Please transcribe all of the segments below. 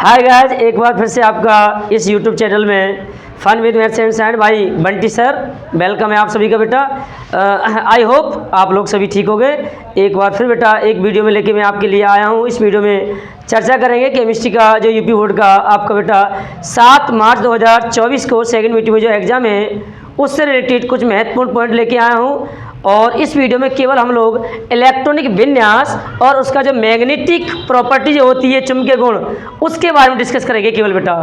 Hi guys, एक बार फिर से आपका इस यूट्यूब चैनल में fun with maths and science भाई बंटी सर, वेलकम है आप सभी का बेटा। आई होप आप लोग सभी ठीक हो गए। एक बार फिर बेटा एक वीडियो में लेके मैं आपके लिए आया हूँ। इस वीडियो में चर्चा करेंगे केमिस्ट्री का जो यूपी बोर्ड का आपका बेटा 7 मार्च 2024 को सेकंड मीटिंग में जो एग्ज़ाम है उससे रिलेटेड कुछ महत्वपूर्ण पॉइंट लेके आया हूँ। और इस वीडियो में केवल हम लोग इलेक्ट्रॉनिक विन्यास और उसका जो मैग्नेटिक प्रॉपर्टी जो होती है चुंबकीय गुण उसके बारे में डिस्कस करेंगे केवल बेटा।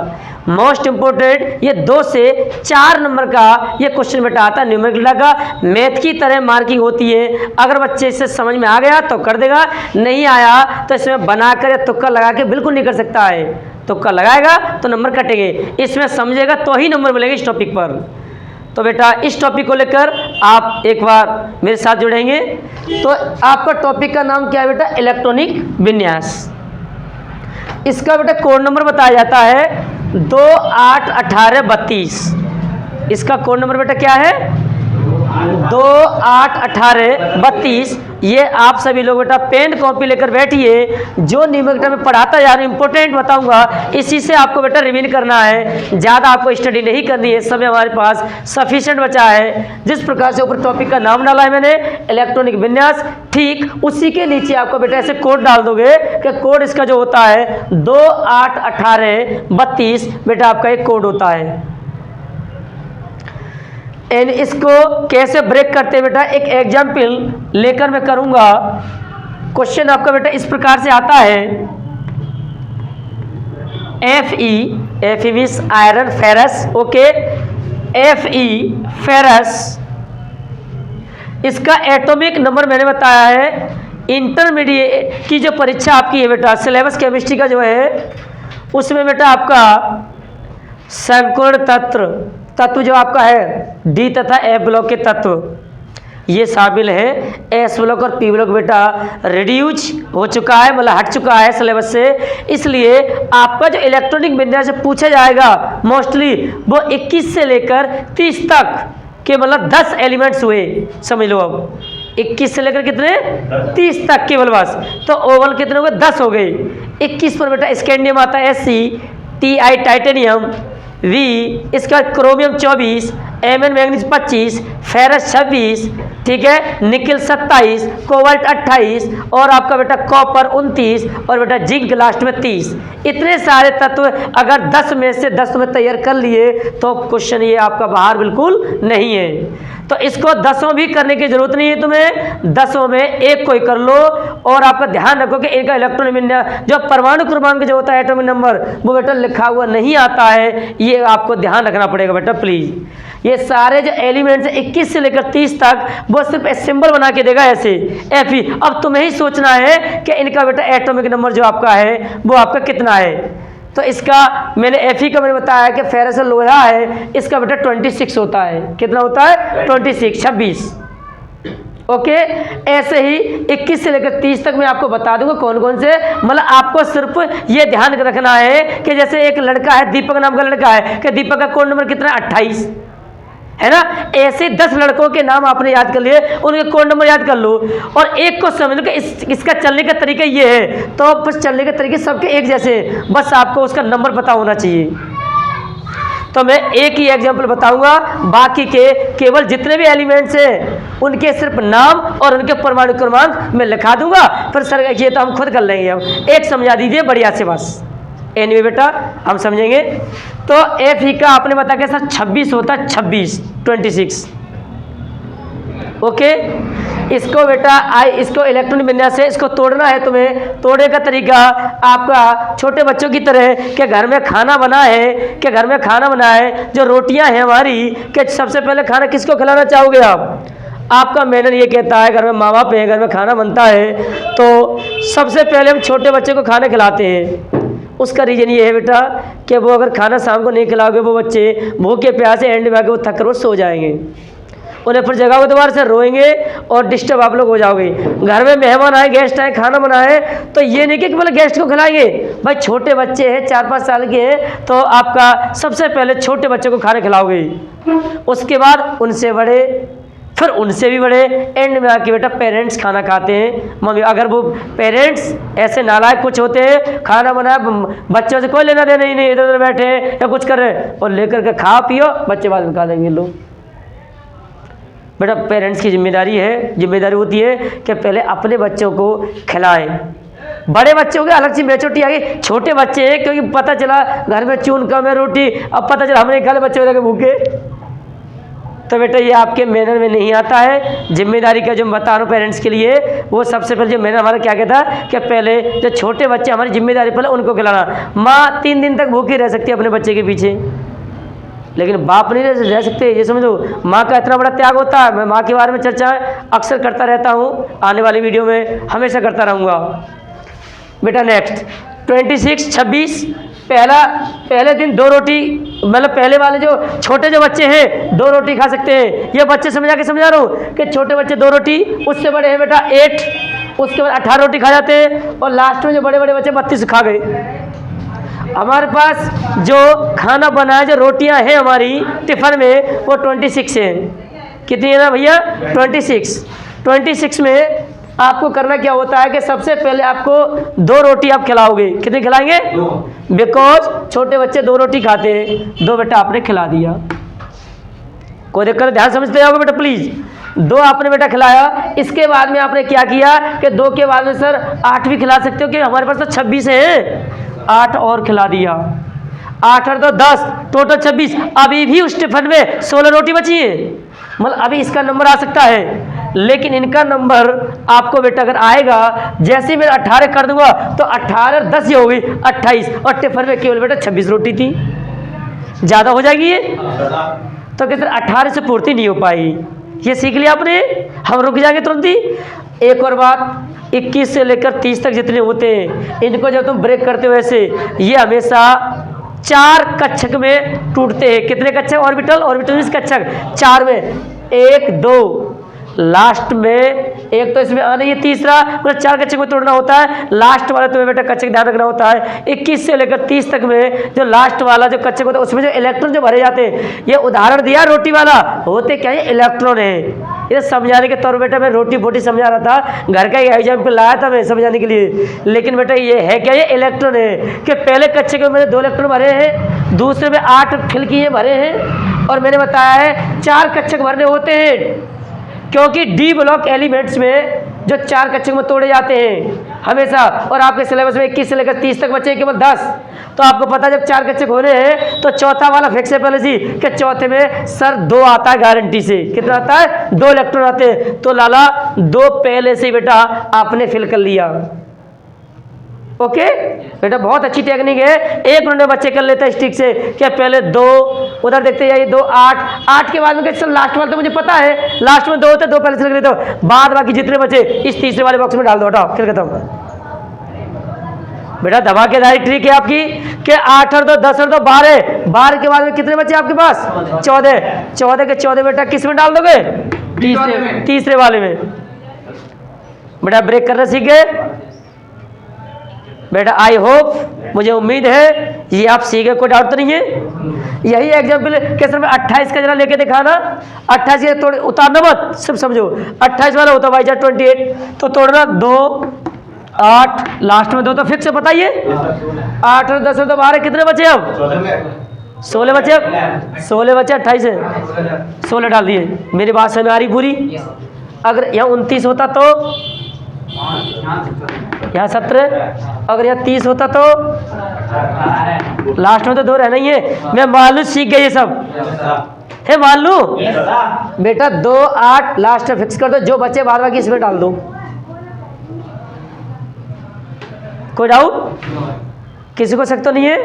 मोस्ट इम्पोर्टेंट ये 2 से 4 नंबर का ये क्वेश्चन बेटा आता है न्यूमेरिकल का, मैथ की तरह मार्किंग होती है। अगर बच्चे इससे समझ में आ गया तो कर देगा, नहीं आया तो इसमें बनाकर या तुक्का लगा के बिल्कुल नहीं कर सकता है। तुक्का लगाएगा तो नंबर कटेंगे, इसमें समझेगा तो ही नंबर मिलेंगे इस टॉपिक पर। तो बेटा इस टॉपिक को लेकर आप एक बार मेरे साथ जुड़ेंगे। तो आपका टॉपिक का नाम क्या है बेटा? इलेक्ट्रॉनिक विन्यास। इसका बेटा कोड नंबर बताया जाता है 281832। इसका कोड नंबर बेटा क्या है? 281832। ये आप सभी लोग बेटा पेन कॉपी लेकर बैठिए। जो न्यूमेरिकल में पढ़ाता जा रहा हूँ इंपॉर्टेंट बताऊंगा, इसी से आपको बेटा रिवीन करना है। ज़्यादा आपको स्टडी नहीं करनी है, समय हमारे पास सफिशिएंट बचा है। जिस प्रकार से ऊपर टॉपिक का नाम डाला है मैंने इलेक्ट्रॉनिक विन्यास, ठीक उसी के नीचे आपको बेटा ऐसे कोड डाल दोगे कि कोड इसका जो होता है 281832 बेटा आपका एक कोड होता है। एंड इसको कैसे ब्रेक करते हैं बेटा एक एग्जाम्पल लेकर मैं करूंगा। क्वेश्चन आपका बेटा इस प्रकार से आता है Fe means iron ferrous, okay. Fe ferrous, इसका एटॉमिक नंबर मैंने बताया है। इंटरमीडिएट की जो परीक्षा आपकी है बेटा सिलेबस केमिस्ट्री का जो है उसमें बेटा आपका संपूर्ण तत्व जो आपका है डी तथा एफ ब्लॉक के तत्व ये शामिल है। एस ब्लॉक और पी ब्लॉक बेटा रिड्यूस हो चुका है, मतलब हट चुका है सिलेबस से। इसलिए आपका जो इलेक्ट्रॉनिक विन्यास से पूछा जाएगा मोस्टली वो 21 से लेकर 30 तक के, मतलब 10 एलिमेंट्स हुए समझ लो। अब 21 से लेकर कितने 30 तक केवल बस, तो ओवल कितने हो गए 10 हो गए। 21 पर बेटा स्कैंडियम आता है Sc, Ti टाइटेनियम, वी इसका क्रोमियम 24, Mn मैग्नीज 25, फेरस 26, ठीक है, निकल 27, कोबाल्ट 28 और आपका बेटा कॉपर 29 और बेटा जिंक लास्ट में 30। इतने सारे तत्व अगर 10 में से 10 में तैयार कर लिए तो क्वेश्चन ये आपका बाहर बिल्कुल नहीं है। तो इसको 10 भी करने की जरूरत नहीं है तुम्हें, 10 में एक कोई कर लो। और आपका ध्यान रखो कि इनका इलेक्ट्रॉनिक विन्यास जो परमाणु क्रमांक जो होता है एटॉमिक नंबर वो बेटा लिखा हुआ नहीं आता है, ये आपको ध्यान रखना पड़ेगा बेटा प्लीज। ये सारे जो एलिमेंट्स 21 से लेकर 30 तक वो सिर्फ सिंबल बना के देगा ऐसे Fe। अब तुम्हें ही सोचना है कि इनका बेटा एटॉमिक नंबर जो आपका है वो आपका कितना है। तो इसका मैंने Fe का मैंने बताया कि फेरस लोहा है, इसका बेटा 26 होता है। कितना होता है? 26। ओके, ऐसे ही 21 से लेकर 30 तक मैं आपको बता दूंगा कौन कौन से, मतलब आपको सिर्फ ये ध्यान रखना है कि जैसे एक लड़का है दीपक नाम का लड़का है कि दीपक का कोड नंबर कितना है 28 है ना। ऐसे 10 लड़कों के नाम आपने याद कर लिए, उनके कोड नंबर याद कर लो और एक को समझ लो कि इसका चलने का तरीका ये है। तो बस चलने के तरीके सबके एक जैसे, बस आपको उसका नंबर पता होना चाहिए। तो मैं एक ही एग्जांपल बताऊंगा, बाकी के केवल जितने भी एलिमेंट्स हैं उनके सिर्फ नाम और उनके परमाणु क्रमांक मैं लिखा दूंगा। पर सर ये तो हम खुद कर लेंगे, हम एक समझा दीजिए बढ़िया से बस। एनीवे बेटा हम समझेंगे। तो Fe का आपने बताया सर 26 होता है, 26। ओके, इसको बेटा इसको इलेक्ट्रॉनिक विन्यास से इसको तोड़ना है तुम्हें। तोड़ने का तरीका आपका छोटे बच्चों की तरह कि घर में खाना बना है, जो रोटियां हैं हमारी, कि सबसे पहले खाना किसको खिलाना चाहोगे आप? आपका मैनर ये कहता है घर में माँ बाप है, घर में खाना बनता है तो सबसे पहले हम छोटे बच्चे को खाना खिलाते हैं। उसका रीज़न ये है बेटा कि वो अगर खाना शाम को नहीं खिलाओगे वो बच्चे भूखे प्यासे एंड में आके वो थक कर सो जाएंगे, उन्हें फिर जगह दोबारा से रोएंगे और डिस्टर्ब आप लोग हो जाओगे। घर में मेहमान आए, गेस्ट आए, खाना बनाए तो ये नहीं कि केवल गेस्ट को खिलाएंगे, भाई छोटे बच्चे हैं 4-5 साल के हैं तो आपका सबसे पहले छोटे बच्चे को खाना खिलाओगे, उसके बाद उनसे बड़े, फिर उनसे भी बड़े, एंड में आके बेटा पेरेंट्स खाना खाते हैं। मम्मी अगर वो पेरेंट्स ऐसे नालायक कुछ होते हैं, खाना बनाया बच्चों से कोई लेना देना ही नहीं, इधर उधर बैठे हैं या कुछ कर रहे हैं और लेकर के खा पियो, बच्चे बाद में खा लेंगे लोग। बेटा पेरेंट्स की जिम्मेदारी होती है कि पहले अपने बच्चों को खिलाएं। बड़े बच्चों के अलग सी मैच्योरिटी आ गई, छोटे बच्चे हैं क्योंकि पता चला घर में चून कम है रोटी, अब पता चला हमने खा ले बच्चे हो भूखे, तो बेटा ये आपके मैनर में नहीं आता है। जिम्मेदारी का जो मैं बता रहा हूँ पेरेंट्स के लिए, वो सबसे पहले जो मैनर हमारा क्या कहता है कि पहले जो छोटे बच्चे हमारी जिम्मेदारी पहले उनको खिलाना। माँ 3 दिन तक भूखी रह सकती है अपने बच्चे के पीछे, लेकिन बाप नहीं रह सकते। ये समझो माँ का इतना बड़ा त्याग होता है। मैं माँ के बारे में चर्चा अक्सर करता रहता हूँ, आने वाली वीडियो में हमेशा करता रहूँगा। बेटा नेक्स्ट 26 पहले दिन 2 रोटी, मतलब पहले वाले जो छोटे जो बच्चे हैं 2 रोटी खा सकते हैं। ये बच्चे समझा रहा हूँ कि छोटे बच्चे 2 रोटी, उससे बड़े हैं बेटा 8, उसके बाद 18 रोटी खा जाते हैं और लास्ट में जो बड़े बड़े बच्चे 32 खा गए। हमारे पास जो खाना बनाया जो रोटियां हैं हमारी टिफ़िन में वो 26 है। कितनी है ना भैया? 26 में आपको करना क्या होता है कि सबसे पहले आपको 2 रोटी आप खिलाओगे। कितनी खिलाएंगे? 2, बिकॉज छोटे बच्चे 2 रोटी खाते हैं। 2 बेटा आपने खिला दिया, कोई दिक्कत? ध्यान समझते जाओगे बेटा प्लीज। 2 आपने बेटा खिलाया, इसके बाद में आपने क्या किया कि 2 के बाद में सर 8 भी खिला सकते हो कि हमारे पास तो 26 है, 8 और खिला दिया। 8 और 2 10, टोटल 26। अभी भी उस टिफिन में 16 रोटी बची है, मतलब अभी इसका नंबर आ सकता है, लेकिन इनका नंबर आपको बेटा अगर आएगा, जैसे मैं 18 कर दूंगा तो 18 और 10 ये हो गई 28, और टिफिन में केवल बेटा 26 रोटी थी। ज़्यादा हो जाएगी ये, तो कैसे 18 से पूर्ति नहीं हो पाई। ये सीख लिया आपने, हम रुक जाएंगे तुरंत ही। एक और बात, 21 से लेकर 30 तक जितने होते हैं, इनको जब तुम ब्रेक करते हो ऐसे, ये हमेशा 4 कक्षक में टूटते हैं। कितने कक्षक? ऑर्बिटल मींस कक्षक 4 में, 1 2 लास्ट में एक तो इसमें आना, ये तीसरा, मतलब 4 कक्षक में तोड़ना होता है। लास्ट वाला तुम्हें बेटा कक्षक ध्यान रखना होता है। 21 से लेकर 30 तक में जो लास्ट वाला जो कक्षक होता है उसमें जो इलेक्ट्रॉन जो भरे जाते हैं, ये उदाहरण दिया रोटी वाला, होते क्या है? इलेक्ट्रॉन है। ये समझाने के तौर बेटा मैं रोटी बोटी समझा रहा था, घर का एक एग्जाम्पल लाया था मैं समझाने के लिए, लेकिन बेटा ये है क्या? ये इलेक्ट्रॉन है कि पहले कक्षक में मैंने 2 इलेक्ट्रॉन भरे हैं, दूसरे में 8 खिलकियाँ भरे हैं, और मैंने बताया है 4 कक्षक भरने होते हैं, क्योंकि डी ब्लॉक एलिमेंट्स में जो 4 कक्षक में तोड़े जाते हैं हमेशा। और आपके सिलेबस में 21 से लेकर 30 तक बचे केवल 10, तो आपको पता है जब 4 कक्षक होने हैं तो चौथा वाला फिक्स है पहले से कि चौथे में सर 2 आता है गारंटी से। कितना आता है? 2 इलेक्ट्रॉन आते हैं, तो लाला 2 पहले से बेटा आपने फिल कर लिया। ओके बेटा, बहुत अच्छी टेक्निक है। 1 मिनट में बच्चे कर लेते हैं स्टिक से। क्या पहले 2 उधर देखते जाइए, 2 8 के बाद में चल लास्ट वाला तो मुझे पता है, लास्ट में 2 होते, 2 पहले से लिख लेते हो, बाद बाकी जितने बचे इस तीसरे वाले बॉक्स में डाल दो। हटाओ, खेल खत्म। बेटा धमाकेदारी ट्रिक है आपकी कि 8 और 2 10 और 2 12 के बाद में कितने बचे आपके पास? 14 के 14 बेटा किस में डाल दोगे? तीसरे वाले में। बेटा ब्रेक करना सीख गए बेटा? आई होप, मुझे उम्मीद है ये आप सीखे, कोई डाउट तो नहीं है। यही एग्जाम्पल कैसे में 28 का जरा लेके दिखाना। 28 के तोड़ उतारना मत, सब समझो। 28 वाला होता भाई 28, तो तोड़ना 2 8, लास्ट में 2 तो फिक्स है, बताइए। 8 और 10 और 12 कितने बचे? अब 16 बचे। अब 16 बचे, 28 है, 16 डाल दिए। मेरी बात समझ में आ रही पूरी? अगर यहाँ 29 होता तो यहाँ 17, अगर यहाँ 30 होता तो लास्ट में तो 2 रहना ही है। मैं मान लूँ सीख गई ये सब है, मान लूँ बेटा 2 8 लास्ट में फिक्स कर दो, जो बचे बाद बाकी इसमें डाल दो। कोई डाउट? किसी को शक तो नहीं है?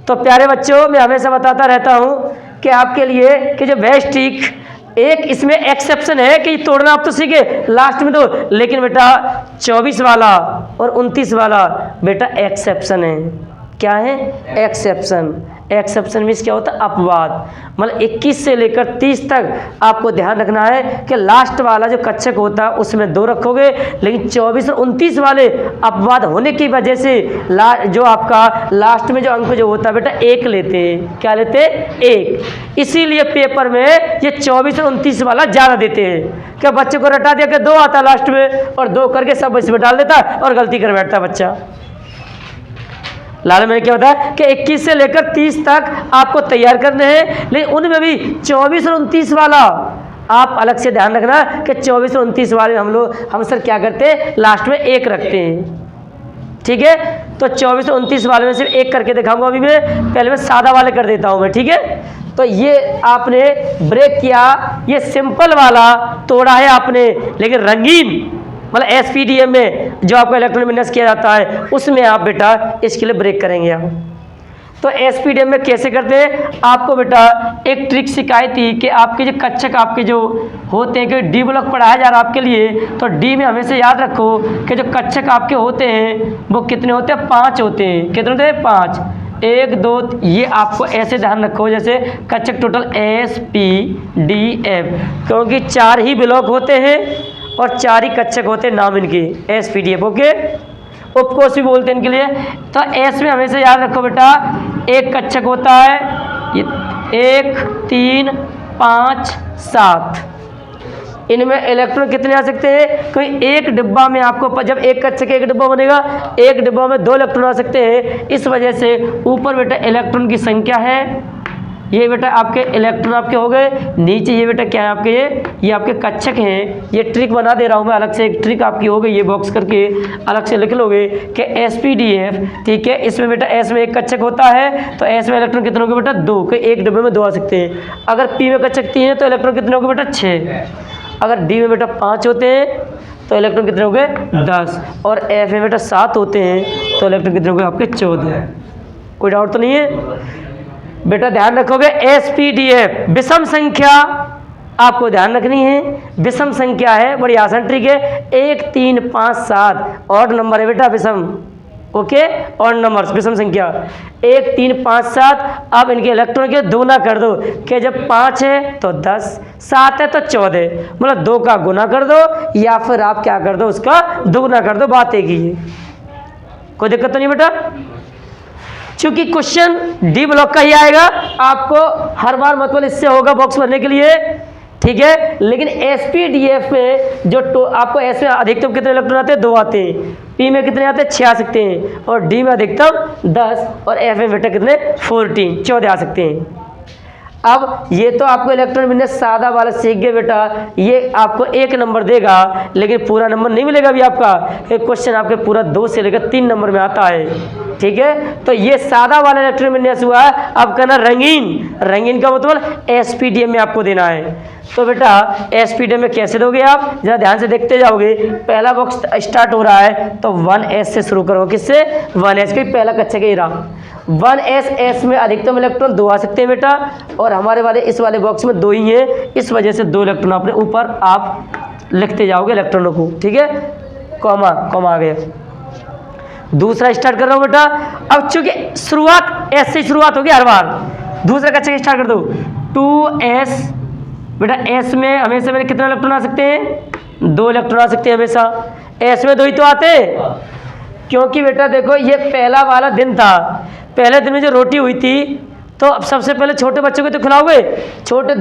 तो प्यारे बच्चों, मैं हमेशा बताता रहता हूँ कि आपके लिए कि जो बेस्ट ट्रिक, एक इसमें एक्सेप्शन है कि तोड़ना आप तो सीखे लास्ट में 2, लेकिन बेटा 24 वाला और 29 वाला बेटा एक्सेप्शन है। क्या है? एक्सेप्शन। एक्सेप्शन मीन्स क्या होता है, अपवाद। मतलब 21 से लेकर 30 तक आपको ध्यान रखना है कि लास्ट वाला जो कक्षक होता है उसमें 2 रखोगे, लेकिन 24 और 29 वाले अपवाद होने की वजह से जो आपका लास्ट में जो अंक जो होता है बेटा 1 लेते हैं। क्या लेते हैं? 1। इसीलिए पेपर में ये 24 और 29 वाला ज़्यादा देते हैं। क्या बच्चे को रटा दिया कि 2 आता लास्ट में और 2 करके सब इसमें डाल देता है और गलती कर बैठता है बच्चा। लाल मैंने क्या बताया कि 21 से लेकर 30 तक आपको तैयार करने हैं, लेकिन उनमें भी 24 और 29 वाला आप अलग से ध्यान रखना कि 24 और 29 वाले हम सर क्या करते हैं, लास्ट में 1 रखते हैं। ठीक है, तो 24 और 29 वाले में सिर्फ 1 करके दिखाऊंगा। अभी मैं पहले मैं सादा वाले कर देता हूं मैं। ठीक है, तो ये आपने ब्रेक किया, ये सिंपल वाला तोड़ा है आपने, लेकिन रंगीन मतलब एसपीडीएम में जो आपका इलेक्ट्रॉन विन्यास किया जाता है उसमें आप बेटा इसके लिए ब्रेक करेंगे आप। तो एसपीडीएम में कैसे करते हैं, आपको बेटा एक ट्रिक सिखाई थी कि आपके जो कक्षक आपके जो होते हैं, कि डी ब्लॉक पढ़ाया जा रहा है आपके लिए, तो डी में हमेशा याद रखो कि जो कक्षक आपके होते हैं वो कितने होते हैं, 5 होते हैं। कितने होते हैं? 5। 1 2 ये आपको ऐसे ध्यान रखो जैसे कक्षक टोटल SPDF, क्योंकि 4 ही ब्लॉक होते हैं और 4 ही कक्षक होते हैं नाम इनके SPDF। ओके, उपकोष भी बोलते हैं इनके लिए। तो एस में हमेशा याद रखो बेटा एक कक्षक होता है, ये 1 3 5 7। इनमें इलेक्ट्रॉन कितने आ सकते हैं? कोई एक डिब्बा में आपको जब एक कक्षक एक डिब्बा बनेगा, एक डिब्बा में 2 इलेक्ट्रॉन आ सकते हैं। इस वजह से ऊपर बेटा इलेक्ट्रॉन की संख्या है, ये बेटा आपके इलेक्ट्रॉन आपके हो गए, नीचे ये बेटा क्या है आपके, ये आपके कक्षक हैं। ये ट्रिक बना दे रहा हूँ मैं अलग से, एक ट्रिक आपकी हो गई, ये बॉक्स करके अलग से लिख लोगे कि SPDF। ठीक है, इसमें बेटा एस में एक कक्षक होता है, तो एस में इलेक्ट्रॉन कितने होंगे बेटा? 2, कि एक डिब्बे में 2 आ सकते हैं। अगर पी में कक्षक 3 है तो इलेक्ट्रॉन कितने होंगे बेटा? 6। अगर डी में बेटा 5 होते हैं तो इलेक्ट्रॉन कितने होंगे? 10। और एफ में बेटा 7 होते हैं तो इलेक्ट्रॉन कितने होंगे आपके? 14। कोई डाउट तो नहीं है बेटा? ध्यान रखोगे SPDF विषम संख्या आपको ध्यान रखनी है। विषम संख्या है, बड़ी आसान ट्रिक है। 1 3 5 7 ऑड नंबर है बेटा विषम। ओके, ऑड नंबर्स विषम संख्या 1 3 5 7। अब इनके इलेक्ट्रॉन के दोगुना कर दो, कि जब 5 है तो 10, 7 है तो 14, मतलब 2 का गुना कर दो या फिर आप क्या कर दो, उसका दोगुना कर दो। बात एक ही है, कोई दिक्कत तो नहीं बेटा? क्योंकि क्वेश्चन डी ब्लॉक का ही आएगा, आपको हर बार मतलब इससे होगा बॉक्स भरने के लिए। ठीक है, लेकिन SPDF में जो आपको एस में अधिकतम कितने इलेक्ट्रॉन आते हैं? 2 आते हैं। पी में कितने आते हैं? 6 आ सकते हैं। और डी में अधिकतम 10 और एफ में बेटा कितने? 14 आ सकते हैं। अब ये तो आपको इलेक्ट्रॉन विन्यास सादा वाला सीख गए बेटा, ये आपको 1 नंबर देगा, लेकिन पूरा नंबर नहीं मिलेगा अभी आपका। एक क्वेश्चन आपके पूरा 2 से लेकर 3 नंबर में आता है। ठीक है, तो ये सादा वाला इलेक्ट्रॉन विन्यास हुआ। अब करना रंगीन। रंगीन का मतलब SPDM में आपको देना है। तो बेटा SPDM में कैसे दोगे आप, जरा ध्यान से देखते जाओगे। पहला बॉक्स स्टार्ट हो रहा है तो 1S से शुरू करो। किससे? 1S के पहला कक्षक ही रहा 1S में अधिकतम इलेक्ट्रॉन 2 आ सकते हैं बेटा, और हमारे वाले इस वाले बॉक्स में 2 ही हैं, इस वजह से 2 इलेक्ट्रॉन अपने ऊपर आप लिखते जाओगे इलेक्ट्रॉनों को। ठीक है, कॉमा आ गया। दूसरा स्टार्ट कर रहा हूँ बेटा। अब चूंकि शुरुआत एस से शुरुआत होगी हर बार, दूसरा कक्षक स्टार्ट कर दो 2S। बेटा एस में हमेशा मेरे कितने इलेक्ट्रॉन आ सकते हैं? 2 इलेक्ट्रॉन आ सकते हैं हमेशा। एस में 2 ही तो आते हैं, क्योंकि बेटा देखो ये पहला वाला दिन था। पहले दिन में जो रोटी हुई थी, तो अब सबसे पहले छोटे बच्चों को तो खिलाओगे। छोटे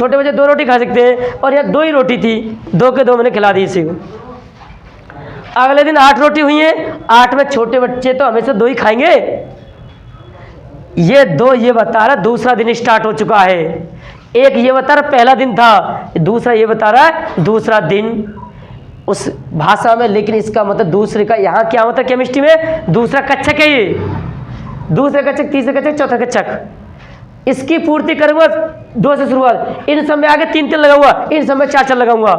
बच्चे 2 रोटी खा सकते हैं, और यह 2 ही रोटी थी, 2 के 2 मैंने खिला दी इसी को। अगले दिन 8 रोटी हुई हैं, 8 में छोटे बच्चे तो हमेशा 2 ही खाएंगे। ये 2 ये बता रहा दूसरा दिन स्टार्ट हो चुका है। एक ये बता रहा पहला दिन था, दूसरा ये बता रहा है दूसरा दिन उस भाषा में, लेकिन इसका मतलब दूसरे का यहाँ क्या होता है केमिस्ट्री में? दूसरा कक्षक है ये। दूसरा कक्षक, तीसरा कक्षक, चौथा कक्षक। इसकी पूर्ति करूंगा 2 से शुरुआत। इन सब में आगे 3 लगाऊंगा, इन सब में 4 लगाऊंगा,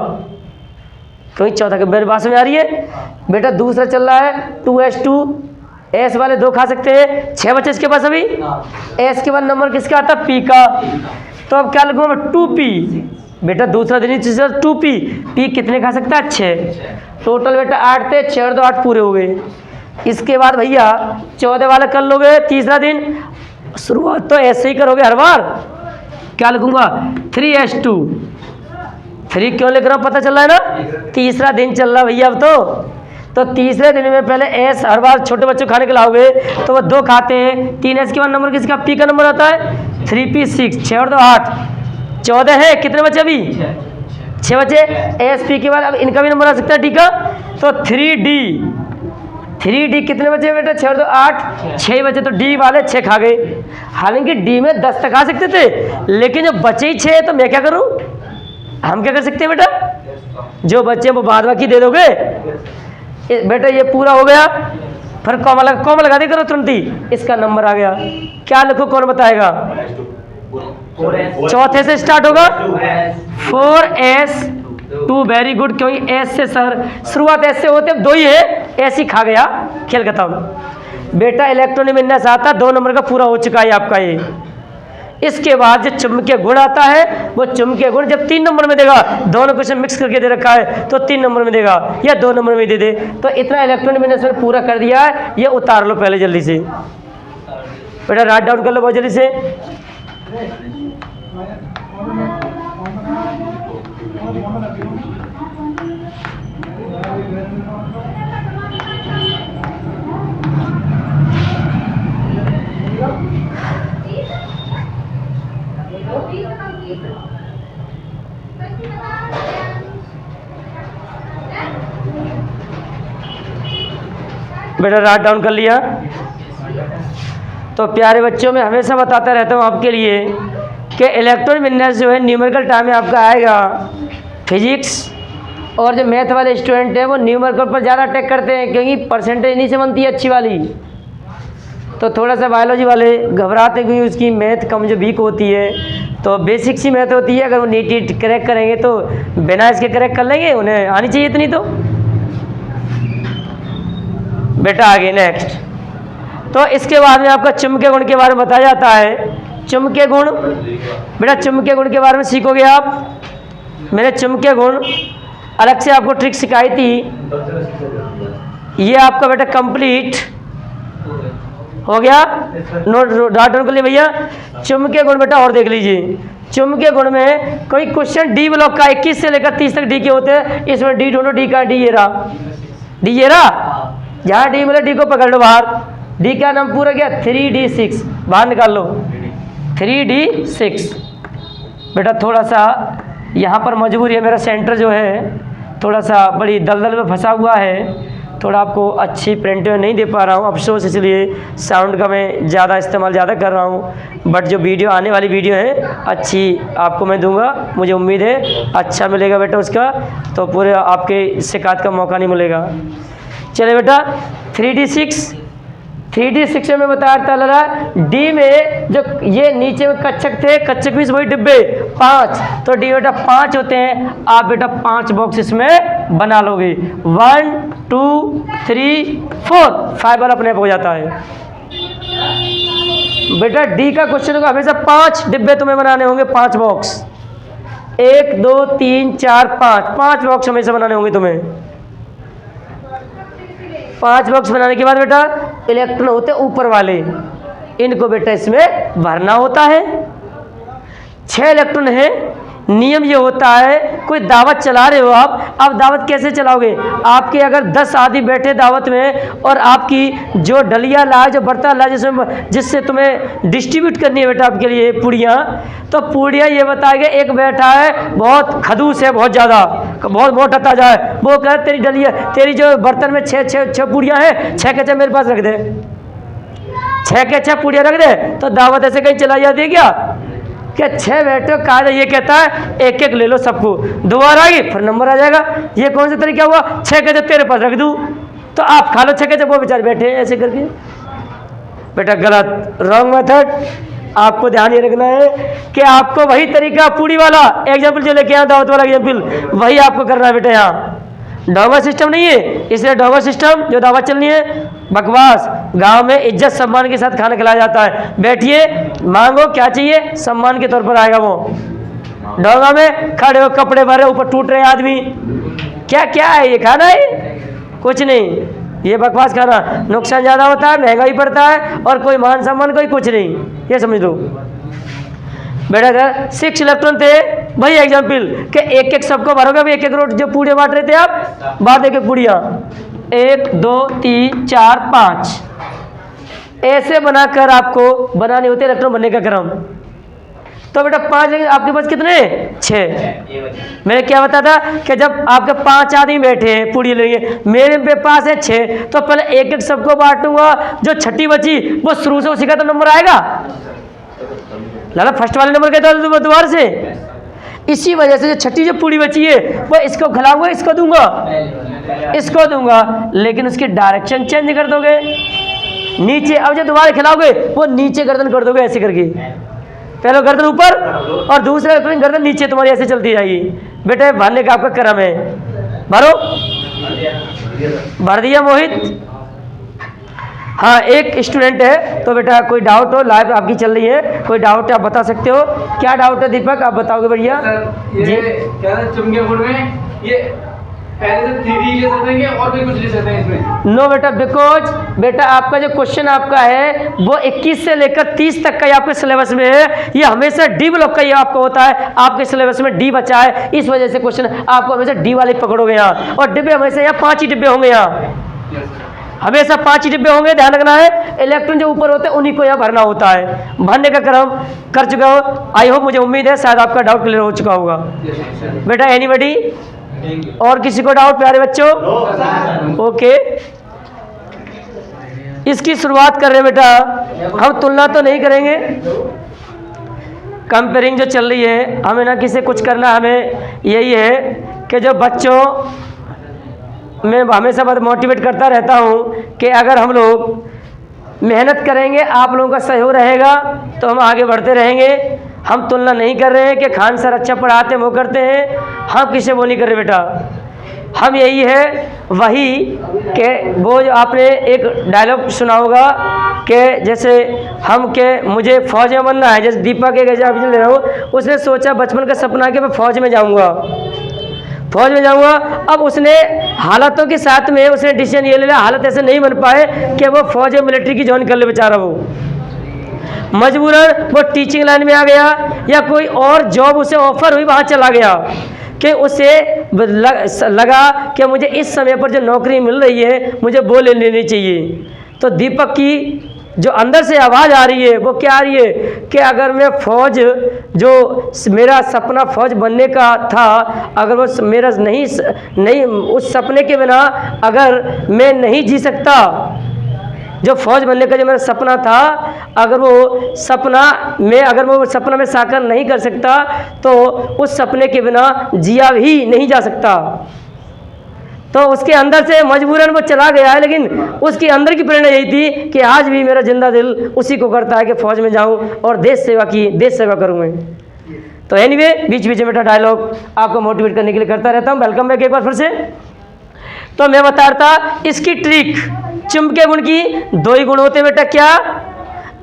क्योंकि चौथा के मेरे भाषा में आ रही है बेटा। दूसरा चल रहा है 2S2। एस वाले 2 खा सकते हैं, 6 बच्चे इसके पास अभी। एस के बाद नंबर किसका आता है? पी का। तो अब क्या लगूंगा? 2P। बेटा दूसरा दिन 2P। पी कितने खा सकता है? 6। टोटल बेटा 8 थे, 6 और 2 8 पूरे हो गए। इसके बाद भैया 14 वाला कर लोगे तीसरा दिन। शुरुआत तो ऐसे ही करोगे हर बार। क्या लिखूंगा 3s2। 3 क्यों लिख रहा हूँ पता चल रहा है ना, तीसरा दिन चल रहा भैया अब तो तीसरे दिन में पहले एस हर बार छोटे बच्चों को खाने के लाओगे तो वो 2 खाते हैं। 3s के बाद नंबर किसका, पी का नंबर आता है 3p6, 6 और 2 8, 14 है। कितने बचे अभी, 6 बचे। एस पी के बाद अब इनका भी नंबर आ सकता है डी का, तो 3d कितने बचे बेटा, 6 और 2 8, 6 बचे, तो डी वाले 6 खा गए। हालांकि डी में 10 तक खा सकते थे, लेकिन जब बचे ही 6 तो मैं क्या करूं, हम क्या कर सकते हैं बेटा, जो बच्चे वो बाद बाकी दे दोगे। बेटा ये पूरा हो गया, फिर कॉमा लगा दे करो तुरंत ही, इसका नंबर आ गया। क्या लिखो, कौन बताएगा। चौथे से स्टार्ट होगा 4s2, वेरी गुड, क्योंकि एस से सर शुरुआत ऐसे होते, अब 2 ही है, ऐसे ही खा गया, खेल खत्म। बेटा इलेक्ट्रॉनिक विन्यास आता 2 नंबर का पूरा हो चुका है आपका ये। इसके बाद जो चुंबकीय गुण आता है, वो चुंबकीय गुण जब 3 नंबर में देगा, दोनों क्वेश्चन मिक्स करके दे रखा है तो 3 नंबर में देगा या 2 नंबर में दे दे। तो इतना इलेक्ट्रॉनिक विन्यास मैंने पूरा कर दिया है, ये उतार लो पहले जल्दी से बेटा, राइट डाउन कर लो बहुत जल्दी से। बेटा राइट डाउन कर लिया। तो प्यारे बच्चों, मैं हमेशा बताता रहता हूँ आपके लिए कि इलेक्ट्रॉनिक विन्यास जो है न्यूमेरिकल टाइम में आपका आएगा। फिजिक्स और जो मैथ वाले स्टूडेंट हैं वो न्यूमेरिकल पर ज़्यादा अटैक करते हैं, क्योंकि परसेंटेज नहीं से बनती है अच्छी वाली। तो थोड़ा सा बायोलॉजी वाले घबराते हैं, क्योंकि उसकी मैथ कम जो वीक होती है, तो बेसिक सी मैथ होती है, अगर वो नीट क्रैक करेंगे तो बिना इसके क्रैक कर लेंगे, उन्हें आनी चाहिए इतनी। तो बेटा आगे नेक्स्ट, तो इसके बाद में आपका चुंबकीय गुण के बारे में बताया जाता है। चुंबकीय गुण, बेटा चुंबकीय गुण के बारे में सीखोगे आप। मैंने चुंबकीय गुण अलग से आपको ट्रिक सिखाई थी, ये आपका बेटा कंप्लीट हो गया। नोट डाउन कर लिए भैया। चुंबकीय गुण बेटा और देख लीजिए, चुंबकीय गुण में कोई क्वेश्चन डी ब्लॉक का 21 से लेकर 30 तक डी के होते हैं, इसमें डी ढूंढो, डी का डी ये रहा, जहाँ डी मिले डी को पकड़ लो बाहर। डी का नाम पूरा क्या, 3d6, बाहर निकाल लो 3d6। बेटा थोड़ा सा यहाँ पर मजबूरी है, मेरा सेंटर जो है थोड़ा सा बड़ी दलदल में फंसा हुआ है, थोड़ा आपको अच्छी प्रिंट में नहीं दे पा रहा हूँ, अफसोस, इसलिए साउंड का मैं ज़्यादा इस्तेमाल कर रहा हूँ। बट जो वीडियो आने वाली वीडियो है अच्छी आपको मैं दूंगा, मुझे उम्मीद है अच्छा मिलेगा बेटा उसका, तो पूरे आपके शिकायत का मौका नहीं मिलेगा। चलिए बेटा 3d6 में बताया लगा, डी में जो ये नीचे में कच्छक थे, कच्छक भी वही डिब्बे 5, तो डी बेटा 5 होते हैं। आप बेटा 5 बॉक्स इसमें बना लोगे, 1 2 3 4, 5 वाला अपने आप हो जाता है। बेटा डी का क्वेश्चन को हमेशा 5 डिब्बे तुम्हें बनाने होंगे, 5 बॉक्स, 1 2 3 4 5 बॉक्स हमेशा बनाने होंगे तुम्हें। 5 बॉक्स बनाने के बाद बेटा इलेक्ट्रॉन होते ऊपर वाले, इनको बेटा इसमें भरना होता है। 6 इलेक्ट्रॉन है। नियम ये होता है, कोई दावत चला रहे हो आप, अब दावत कैसे चलाओगे, आपके अगर 10 आदमी बैठे दावत में और आपकी जो डलिया लाए, जो बर्तन लाए, जिससे तुम्हें डिस्ट्रीब्यूट करनी है बेटा आपके लिए पूड़ियाँ, तो पूड़ियाँ ये बताएगा, एक बैठा है बहुत खदूस है, बहुत ज़्यादा, बहुत मोटा ताजा है, वो कह तेरी डलिया, तेरी जो बर्तन में 6 पूड़ियाँ हैं, 6 के 6 मेरे पास रख दे, 6 के 6 पूड़ियाँ रख दे। तो दावत ऐसे कहीं चलाई जाती है क्या 6 बैठे कायदा ये कहता है एक एक ले लो सबको, दोबारा आएगी फिर नंबर आ जाएगा। ये कौन सा तरीका हुआ, 6 के 6 तेरे पास रख दूँ तो आप खा लो, 6 के 6 वो बेचारे बैठे हैं ऐसे करके। बेटा गलत, रॉन्ग मेथड। आपको ध्यान ये रखना है कि आपको वही तरीका पूड़ी वाला एग्जाम्पल जो लेके आया, दावत वाला एग्जाम्पल, वही आपको करना है बेटा। यहाँ डोंगा सिस्टम नहीं है, इसलिए डोंगा सिस्टम जो दावत चलनी है बकवास। गांव में इज्जत सम्मान के साथ खाना खिलाया जाता है, बैठिए मांगो क्या चाहिए, सम्मान के तौर पर आएगा वो। डोंगा में खड़े हो, कपड़े भरे, ऊपर टूट रहे आदमी, क्या क्या है ये, खाना है कुछ नहीं। ये बकवास खाना, नुकसान ज़्यादा होता है, महंगाई पड़ता है और कोई मान सम्मान कोई कुछ नहीं, ये समझ लो बेटा। अगर 6 इलेक्ट्रॉन थे भाई, एग्जाम्पल कि एक एक सबको भरोगे भाई, एक एक रोट जो पूड़ियाँ बांट रहे थे आप, बांट एक एक पूड़ियाँ 1 2 3 4 5 ऐसे बनाकर आपको बनाने होते इलेक्ट्रॉन बनने का क्रम। तो बेटा 5 आपके पास कितने 6। मैंने क्या बताया था कि जब आपके 5 आदमी बैठे हैं पूड़ी लेंगे, मेरे पास है 6, तो पहले एक एक सबको बांटूंगा, जो छठी बची वो शुरू से उसी का तो नंबर आएगा। लाला फर्स्ट वाले नंबर के दोबारा से, इसी वजह से जो छठी जो पूड़ी बची है वो इसको खिलाऊंगा, इसको दूंगा, इसको दूंगा, लेकिन उसकी डायरेक्शन चेंज कर दोगे नीचे। अब जब दोबारा खिलाओगे वो नीचे गर्दन कर दोगे ऐसे करके, पहले गर्दन ऊपर और दूसरा गर्दन नीचे, तुम्हारी ऐसे चलती जाएगी। बेटे भरने का आपका क्रम है, भरो। भर दिया मोहित? हाँ, एक स्टूडेंट है। तो बेटा कोई डाउट हो, लाइव आपकी चल रही है, कोई डाउट है आप बता सकते हो। क्या डाउट है दीपक, आप बताओगे भैया जी? क्या चुम्बकीय गुण में ये पहले से 3D ले सकते हैं और भी कुछ ले सकते हैं इसमें? नो बेटा, बिकॉज बेटा आपका जो क्वेश्चन आपका है वो 21 से लेकर 30 तक का ही आपके सिलेबस में है। ये हमेशा डी ब्लॉक का ही आपको होता है, आपके सिलेबस में डी बचा है, इस वजह से क्वेश्चन आपको हमेशा डी वाले पकड़ोगे यहाँ। और डिब्बे हमेशा यहाँ 5 ही डिब्बे होंगे, यहाँ हमेशा 5 ही डिब्बे होंगे, ध्यान रखना है। इलेक्ट्रॉन जो ऊपर होते हैं उन्हीं को यहाँ भरना होता है। भरने का क्रम कर चुका हो, आई होप, मुझे उम्मीद है शायद आपका डाउट क्लियर हो चुका होगा। बेटा एनीबडी और किसी को डाउट प्यारे बच्चों? ओके, इसकी शुरुआत कर रहे हैं बेटा। हम तुलना तो नहीं करेंगे, कंपेयरिंग जो चल रही है, हमें ना किसी कुछ करना, हमें यही है कि जो बच्चों मैं हमेशा बहुत मोटिवेट करता रहता हूँ कि अगर हम लोग मेहनत करेंगे, आप लोगों का सहयोग रहेगा तो हम आगे बढ़ते रहेंगे। हम तुलना नहीं कर रहे हैं कि खान सर अच्छा पढ़ाते हैं वो करते हैं, हम किसी वो नहीं कर रहे बेटा। हम यही है वही कि वो जो आपने एक डायलॉग सुना होगा कि जैसे हम के मुझे फ़ौज में बनना है, जैसे दीपक एक एग्जाम्पल ले रहा हूँ, उसने सोचा बचपन का सपना कि मैं फ़ौज में जाऊँगा, फ़ौज में जाऊँगा। अब उसने हालातों के साथ में उसने डिसीजन ये ले लिया, हालत ऐसे नहीं बन पाए कि वो फ़ौज में मिलिट्री की ज्वाइन कर ले बेचारा, वो मजबूरन वो टीचिंग लाइन में आ गया या कोई और जॉब उसे ऑफर हुई वहाँ चला गया कि उसे लगा कि मुझे इस समय पर जो नौकरी मिल रही है मुझे वो ले लेनी चाहिए। तो दीपक की जो अंदर से आवाज़ आ रही है वो क्या आ रही है कि अगर मैं फ़ौज, जो मेरा सपना फ़ौज बनने का था, अगर वो मेरा नहीं उस सपने के बिना अगर मैं नहीं जी सकता, जो फ़ौज बनने का जो मेरा सपना था, अगर वो सपना मैं साकार नहीं कर सकता तो उस सपने के बिना जिया भी नहीं जा सकता। तो उसके अंदर से मजबूरन वो चला गया है, लेकिन उसके अंदर की प्रेरणा यही थी कि आज भी मेरा जिंदा दिल उसी को करता है कि फ़ौज में जाऊं और देश सेवा करूं मैं। तो एनीवे, बीच बीच में बेटा डायलॉग आपको मोटिवेट करने के लिए करता रहता हूं। वेलकम बैक एक बार फिर से। तो मैं बता रहा था इसकी ट्रिक, चुंबकीय गुण की 2 ही गुण होते हैं बेटा, क्या?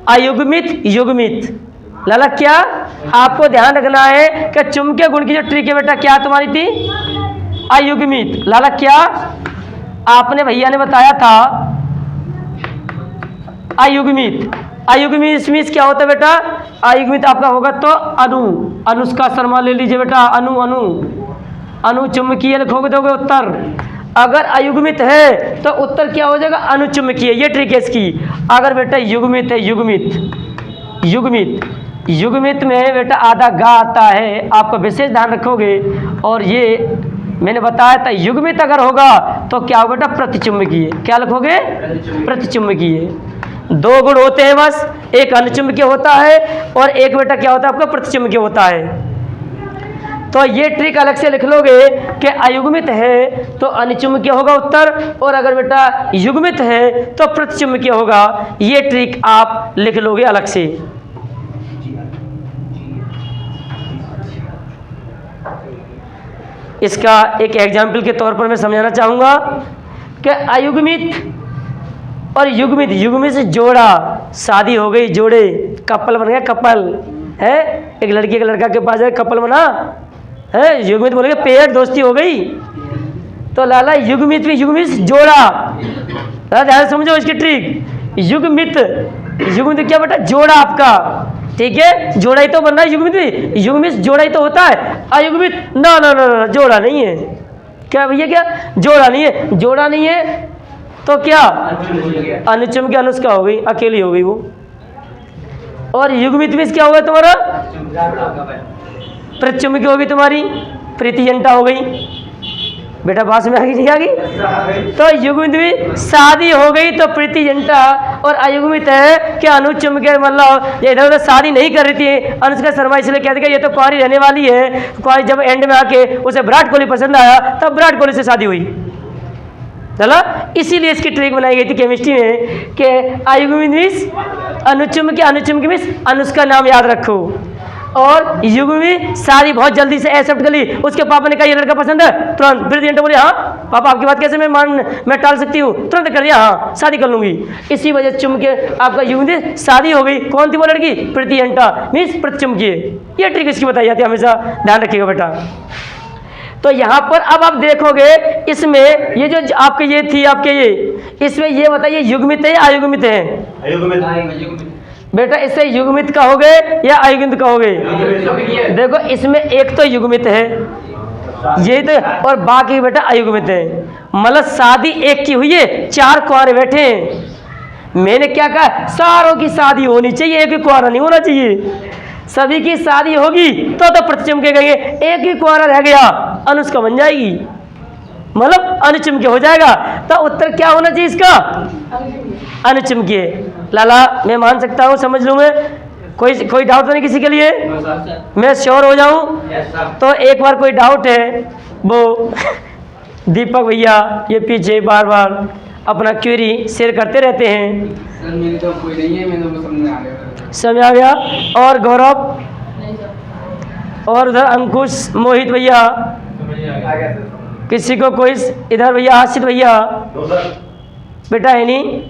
अयुग्मित, युग्मित। लाला क्या आपको ध्यान रखना है कि चुंबकीय गुण की जो ट्रिक है बेटा क्या तुम्हारी थी? अयुग्मित। लाला क्या आपने भैया ने बताया था? अयुग्मित। अयुग्मित मीन्स क्या होता है बेटा? अयुग्मित आपका होगा तो अनुष्का शर्मा ले लीजिए बेटा, अनु चुंबकीय लिखोगे दोगे उत्तर। अगर अयुग्मित है तो उत्तर क्या हो जाएगा? अनुचुंबकीय। ये ट्रिक है इसकी। अगर बेटा युग्मित है, युग्मित में बेटा आधा गा आता है, आपका विशेष ध्यान रखोगे। और ये मैंने बताया था युग्मित अगर होगा तो क्या होगा बेटा? प्रतिचुंबकीय। क्या लिखोगे? प्रतिचुंबकीय। 2 गुण होते हैं बस, एक अनुचुंबकीय होता है और एक बेटा क्या होता है आपका? प्रतिचुंबकीय होता है। तो ये ट्रिक अलग से लिख लोगे कि अयुग्मित है तो अनुचुंबकीय होगा उत्तर, और अगर बेटा युग्मित है तो प्रतिचुंबकीय होगा। ये ट्रिक आप लिख लोगे अलग से। इसका एक एग्जाम्पल के तौर पर मैं समझाना चाहूँगा कि अयुग्मित और युग्मित से जोड़ा, शादी हो गई, जोड़े, कपल बन गया, कपल है, एक लड़की एक लड़का के पास जाए, कपल बना है, युग्मित बोलेंगे पेयर, दोस्ती हो गई। तो लाला युग्मित में युग्मित जोड़ा, ध्यान से समझो इसकी ट्रिक। युग्मित, युग्मित क्या बेटा, जोड़ा आपका, ठीक है, जोड़ा ही तो बनना है युग्मित भी, युग्मित जोड़ा ही तो होता है, अयुग्मित ना ना ना, ना जोड़ा नहीं है। क्या भैया, क्या जोड़ा नहीं है, जोड़ा नहीं है तो क्या, अनुचम के अनुष्का हो गई, अकेली हो गई वो। और युग्मित में क्या होगा तुम्हारा, प्रचुम की होगी तुम्हारी, प्रीतिजंटा हो गई। बेटा बात में आ गई, नहीं आ गई? तो युग्मित में शादी हो गई तो प्रीतिजंटा, और अयुग्मित है कि अनुचम के, मतलब ये इधर उधर शादी नहीं कर रही थी अनुष्का शर्मा, इसलिए कहते हैं ये तो कुंवारी रहने वाली है। कुंवारी जब एंड में आके उसे विराट कोहली पसंद आया तब विराट कोहली से शादी हुई, चला। इसीलिए इसकी ट्रिक बनाई गई थी केमिस्ट्री में कि अयुग्मित मीन्स अनुचम के, अनुचम के मीन्स अनुष्का नाम याद रखो। और युग्मी शादी बहुत जल्दी से एक्सेप्ट कर ली, उसके पापा ने कहा ये लड़का पसंद है, तुरंत प्रीतिजंटा बोले हाँ पापा आपकी बात कैसे मैं टाल सकती हूँ, तुरंत कर दिया हाँ शादी कर लूंगी। इसी वजह चुम के आपका युग्मी शादी हो गई। कौन थी वो लड़की, प्रीतिजंटा मीन्स प्रचुम की। ये ट्रिक इसकी बताई जाती है, हमेशा ध्यान रखिएगा बेटा। तो यहाँ पर अब आप देखोगे इसमें ये जो आपके ये थी आपके ये, इसमें ये बताइए युग्मित है या अयुग्मित है? बेटा इससे युग्मित कहोगे या अयुग्मित कहोगे? देखो इसमें एक तो युग्मित है ये तो, और बाकी बेटा अयुग्मित है। मतलब शादी एक की हुई है, 4 कुंवारे बैठे हैं। मैंने क्या कहा, सारों की शादी होनी चाहिए, एक ही कुंवारा नहीं होना चाहिए। सभी की शादी होगी तो प्रतिचम के गए, एक ही कुंवारा रह गया अनुष्का बन जाएगी, मतलब अनुचम के हो जाएगा। तो उत्तर क्या होना चाहिए इसका, अनुचम के। लाला मैं मान सकता हूँ, समझ लूँ मैं, कोई डाउट तो नहीं किसी के लिए? मैं श्योर हो जाऊँ तो एक बार कोई डाउट है वो दीपक भैया ये पीछे बार बार अपना क्वेरी शेयर करते रहते हैं। सर मेरी तो कोई नहीं है, मैंने तो समझ आ गया। समझ आ गया? और गौरव, और उधर अंकुश, मोहित भैया, किसी को कोई इधर भैया, आशित भैया बेटा है नहीं।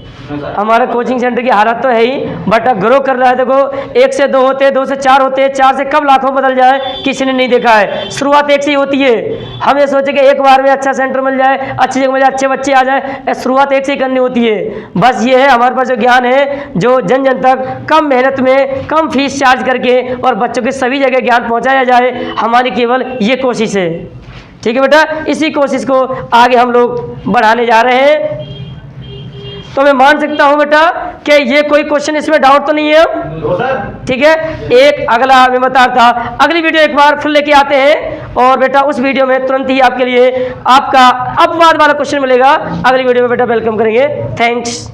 हमारे कोचिंग सेंटर की हालत तो है ही, बट ग्रो कर रहा है। देखो 1 से 2 होते हैं, 2 से 4 होते हैं, 4 से कब लाखों बदल जाए किसी ने नहीं देखा है। शुरुआत 1 से ही होती है। हम ये सोचे कि एक बार में अच्छा सेंटर मिल जाए, अच्छी जगह मिल जाए, अच्छे बच्चे आ जाए, शुरुआत 1 से ही करनी होती है। बस ये है हमारे पास जो ज्ञान है, जो जन जन तक कम मेहनत में कम फीस चार्ज करके और बच्चों के सभी जगह ज्ञान पहुँचाया जाए, हमारी केवल ये कोशिश है। ठीक है बेटा, इसी कोशिश को आगे हम लोग बढ़ाने जा रहे हैं। तो मैं मान सकता हूं बेटा कि ये कोई क्वेश्चन इसमें डाउट तो नहीं है? ठीक है, एक अगला मैं बता था, अगली वीडियो एक बार फिर लेके आते हैं, और बेटा उस वीडियो में तुरंत ही आपके लिए आपका अपवाद वाला क्वेश्चन मिलेगा। अगली वीडियो में बेटा वेलकम करेंगे। थैंक्स।